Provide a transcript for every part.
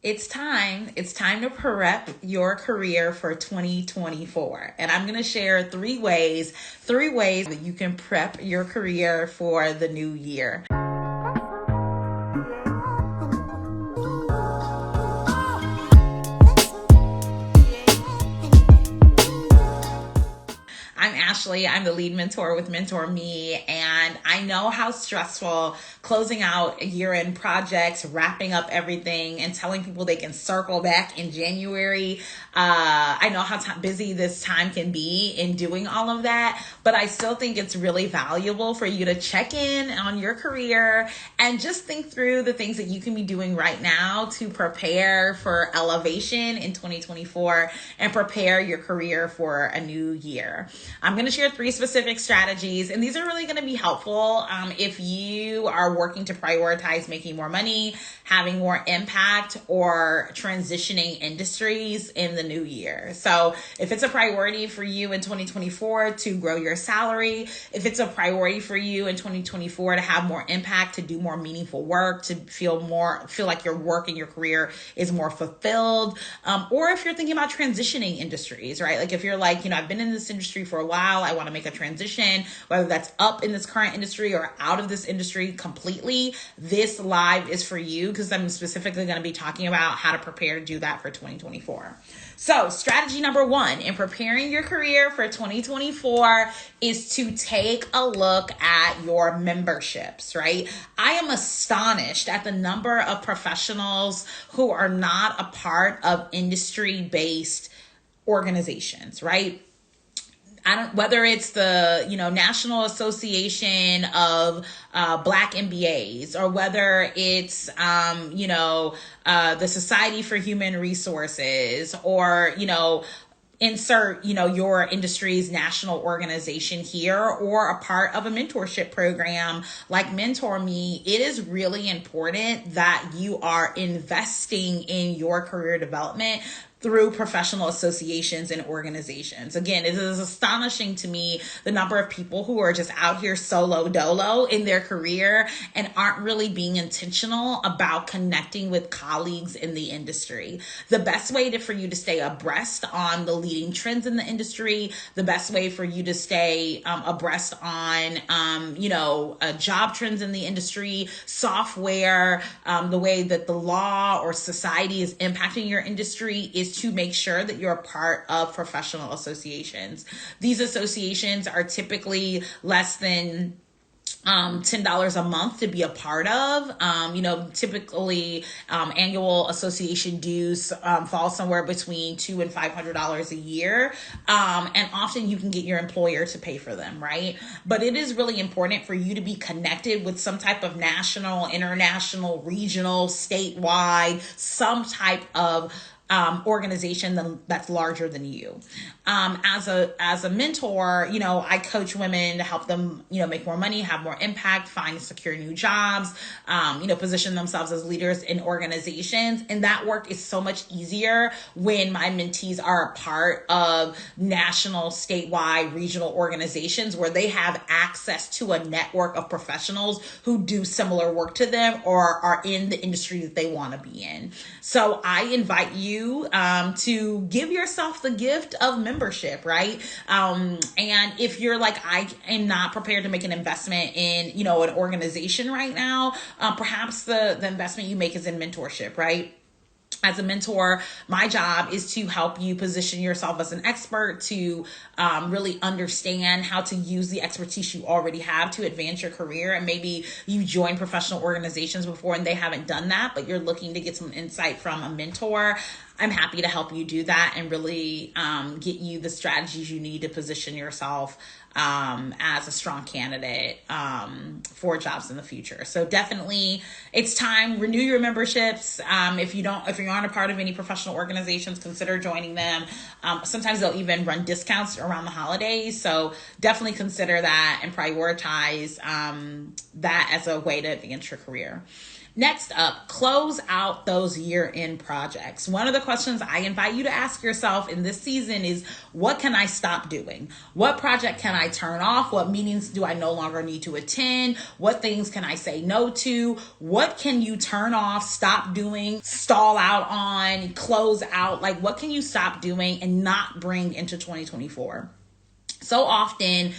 It's time. It's time to prep your career for 2024. And I'm going to share three ways that you can prep your career for the new year. I'm Ashley. I'm the lead mentor with Mentor Me, and I know how stressful closing out year-end projects, wrapping up everything, and telling people they can circle back in January. I know how busy this time can be in doing all of that, but I still think it's really valuable for you to check in on your career and just think through the things that you can be doing right now to prepare for elevation in 2024 and prepare your career for a new year. I'm going to share 3 specific strategies, and these are really going to be helpful if you are working to prioritize making more money, having more impact, or transitioning industries in the new year. So if it's a priority for you in 2024 to grow your salary, if it's a priority for you in 2024 to have more impact, to do more meaningful work, to feel like your work and your career is more fulfilled, or if you're thinking about transitioning industries, right? Like if you're like, I've been in this industry for a while, I want to make a transition, whether that's up in this current industry or out of this industry completely, this live is for you because I'm specifically going to be talking about how to prepare to do that for 2024. So strategy number 1 in preparing your career for 2024 is to take a look at your memberships, right? I am astonished at the number of professionals who are not a part of industry-based organizations, right? Whether it's the, National Association of Black MBAs, or whether it's, the Society for Human Resources, or, insert, your industry's national organization here, or a part of a mentorship program like Mentor Me, it is really important that you are investing in your career development through professional associations and organizations. Again, it is astonishing to me the number of people who are just out here solo dolo in their career and aren't really being intentional about connecting with colleagues in the industry. The best way for you to stay abreast on the leading trends in the industry, the best way for you to stay abreast on, job trends in the industry, software, the way that the law or society is impacting your industry is to make sure that you're a part of professional associations. These associations are typically less than $10 a month to be a part of. Typically annual association dues fall somewhere between $200 and $500 a year. And often you can get your employer to pay for them, right? But it is really important for you to be connected with some type of national, international, regional, statewide, some type of organization that's larger than you. As a mentor, I coach women to help them, make more money, have more impact, find and secure new jobs, position themselves as leaders in organizations. And that work is so much easier when my mentees are a part of national, statewide, regional organizations where they have access to a network of professionals who do similar work to them or are in the industry that they want to be in. So I invite you to give yourself the gift of membership, right? And if you're like, I am not prepared to make an investment in, an organization right now, perhaps the investment you make is in mentorship, right? As a mentor, my job is to help you position yourself as an expert, to really understand how to use the expertise you already have to advance your career. And maybe you joined professional organizations before and they haven't done that, but you're looking to get some insight from a mentor. I'm happy to help you do that and really get you the strategies you need to position yourself as a strong candidate for jobs in the future. So definitely it's time, renew your memberships. If you aren't a part of any professional organizations, consider joining them. Sometimes they'll even run discounts around the holidays. So definitely consider that and prioritize that as a way to advance your career. Next up, close out those year-end projects. One of the questions I invite you to ask yourself in this season is, what can I stop doing? What project can I turn off? What meetings do I no longer need to attend? What things can I say no to? What can you turn off, stop doing, stall out on, close out? Like, what can you stop doing and not bring into 2024? So often,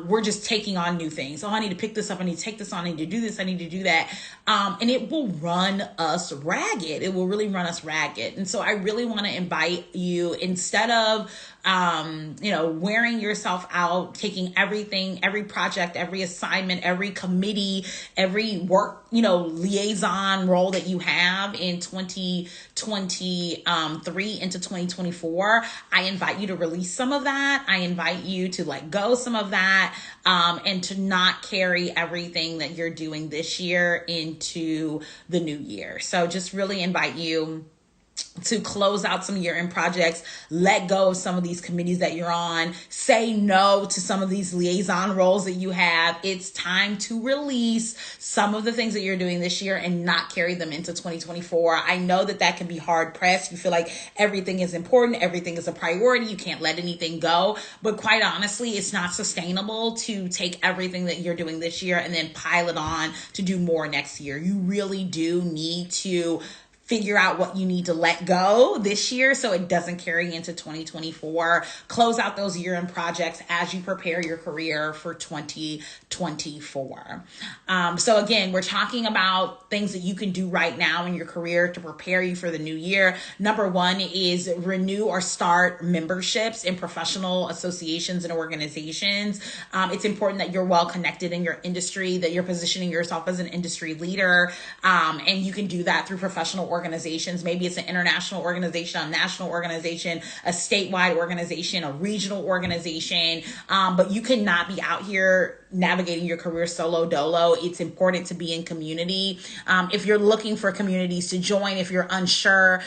we're just taking on new things. Oh, I need to pick this up. I need to take this on. I need to do this. I need to do that. And it will run us ragged. It will really run us ragged. And so I really want to invite you, instead of, wearing yourself out, taking everything, every project, every assignment, every committee, every work, liaison role that you have in 2023 into 2024, I invite you to release some of that. I invite you to let go some of that, and to not carry everything that you're doing this year into the new year. So just really invite you to close out some year-end projects, let go of some of these committees that you're on, say no to some of these liaison roles that you have. It's time to release some of the things that you're doing this year and not carry them into 2024. I know that can be hard pressed. You feel like everything is important, everything is a priority, you can't let anything go. But quite honestly, it's not sustainable to take everything that you're doing this year and then pile it on to do more next year. You really do need to figure out what you need to let go this year so it doesn't carry into 2024. Close out those year-end projects as you prepare your career for 2024. So again, we're talking about things that you can do right now in your career to prepare you for the new year. Number one is renew or start memberships in professional associations and organizations. It's important that you're well connected in your industry, that you're positioning yourself as an industry leader, and you can do that through professional organizations. Maybe it's an international organization, a national organization, a statewide organization, a regional organization. But you cannot be out here navigating your career solo dolo. It's important to be in community. If you're looking for communities to join, if you're unsure,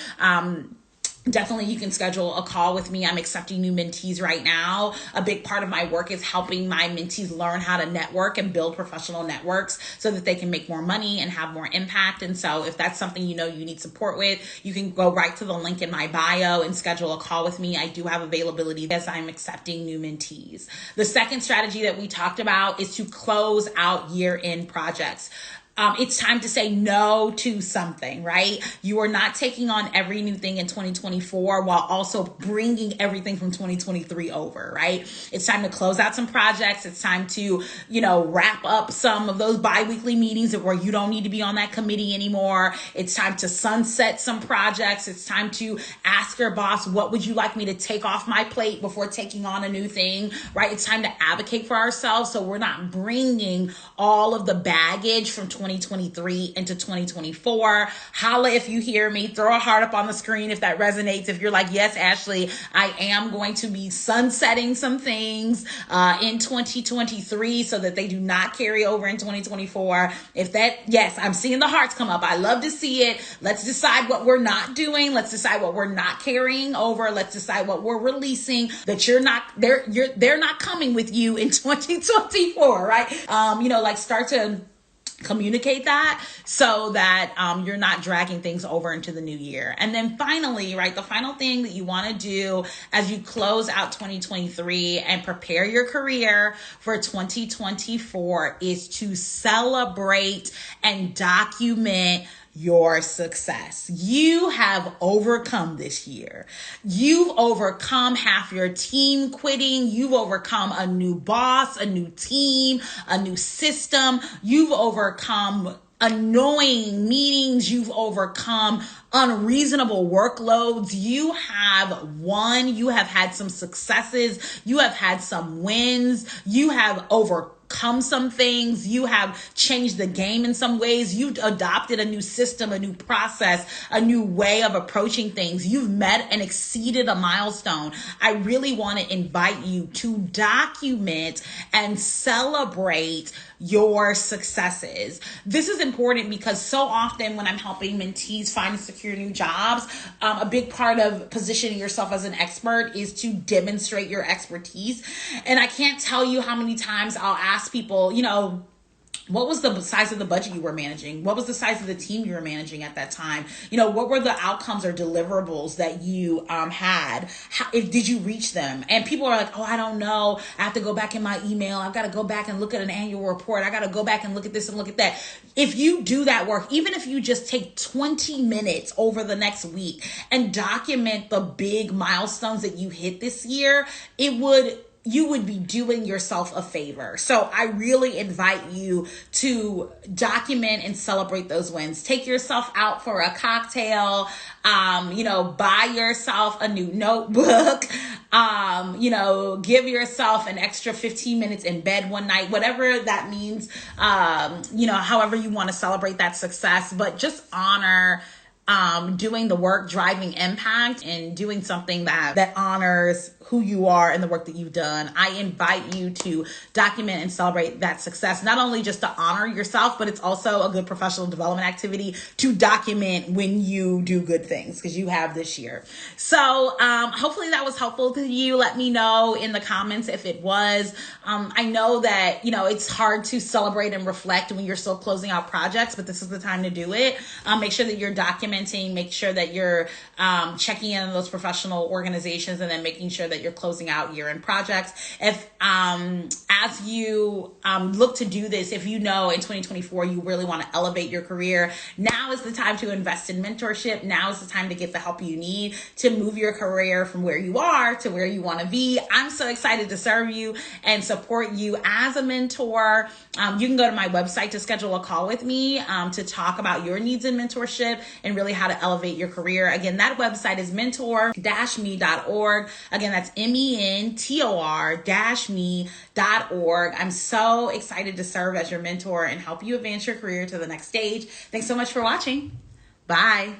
definitely you can schedule a call with me. I'm accepting new mentees right now. A big part of my work is helping my mentees learn how to network and build professional networks so that they can make more money and have more impact. And so if that's something you need support with, you can go right to the link in my bio and schedule a call with me. I do have availability as I'm accepting new mentees. The second strategy that we talked about is to close out year-end projects. It's time to say no to something, right? You are not taking on every new thing in 2024 while also bringing everything from 2023 over, right? It's time to close out some projects. It's time to, wrap up some of those bi-weekly meetings where you don't need to be on that committee anymore. It's time to sunset some projects. It's time to ask your boss, what would you like me to take off my plate before taking on a new thing, right? It's time to advocate for ourselves so we're not bringing all of the baggage from 2023 into 2024. Holla if you hear me. Throw a heart up on the screen if that resonates. If you're like, yes, Ashley, I am going to be sunsetting some things in 2023 so that they do not carry over in 2024. Yes, I'm seeing the hearts come up. I love to see it. Let's decide what we're not doing. Let's decide what we're not carrying over. Let's decide what we're releasing, that they're not coming with you in 2024, right? Start to communicate that so that you're not dragging things over into the new year. And then finally, right, the final thing that you want to do as you close out 2023 and prepare your career for 2024 is to celebrate and document your success. You have overcome this year. You've overcome half your team quitting. You've overcome a new boss, a new team, a new system. You've overcome annoying meetings. You've overcome unreasonable workloads. You have won. You have had some successes. You have had some wins. You have overcome some things. You have changed the game in some ways. You've adopted a new system, a new process, a new way of approaching things. You've met and exceeded a milestone. I really want to invite you to document and celebrate your successes. This is important because so often when I'm helping mentees find and secure new jobs, a big part of positioning yourself as an expert is to demonstrate your expertise. And I can't tell you how many times I'll ask people, What was the size of the budget you were managing? What was the size of the team you were managing at that time? What were the outcomes or deliverables that you had? Did you reach them? And people are like, oh, I don't know. I have to go back in my email. I've got to go back and look at an annual report. I got to go back and look at this and look at that. If you do that work, even if you just take 20 minutes over the next week and document the big milestones that you hit this year, you would be doing yourself a favor. So I really invite you to document and celebrate those wins. Take yourself out for a cocktail, buy yourself a new notebook, give yourself an extra 15 minutes in bed one night, whatever that means, however you want to celebrate that success, but just honor doing the work, driving impact, and doing something that honors who you are and the work that you've done. I invite you to document and celebrate that success, not only just to honor yourself, but it's also a good professional development activity to document when you do good things, because you have this year. So hopefully that was helpful to you. Let me know in the comments if it was. I know that, it's hard to celebrate and reflect when you're still closing out projects, but this is the time to do it. Make sure that you're documenting, make sure that you're checking in on those professional organizations, and then making sure that you're closing out year-end projects. If as you look to do this, if in 2024 you really want to elevate your career, now is the time to invest in mentorship. Now is the time to get the help you need to move your career from where you are to where you want to be. I'm so excited to serve you and support you as a mentor. You can go to my website to schedule a call with me to talk about your needs in mentorship and really how to elevate your career. Again, that website is mentor-me.org. Again, that's mentor-me.org. I'm so excited to serve as your mentor and help you advance your career to the next stage. Thanks so much for watching. Bye.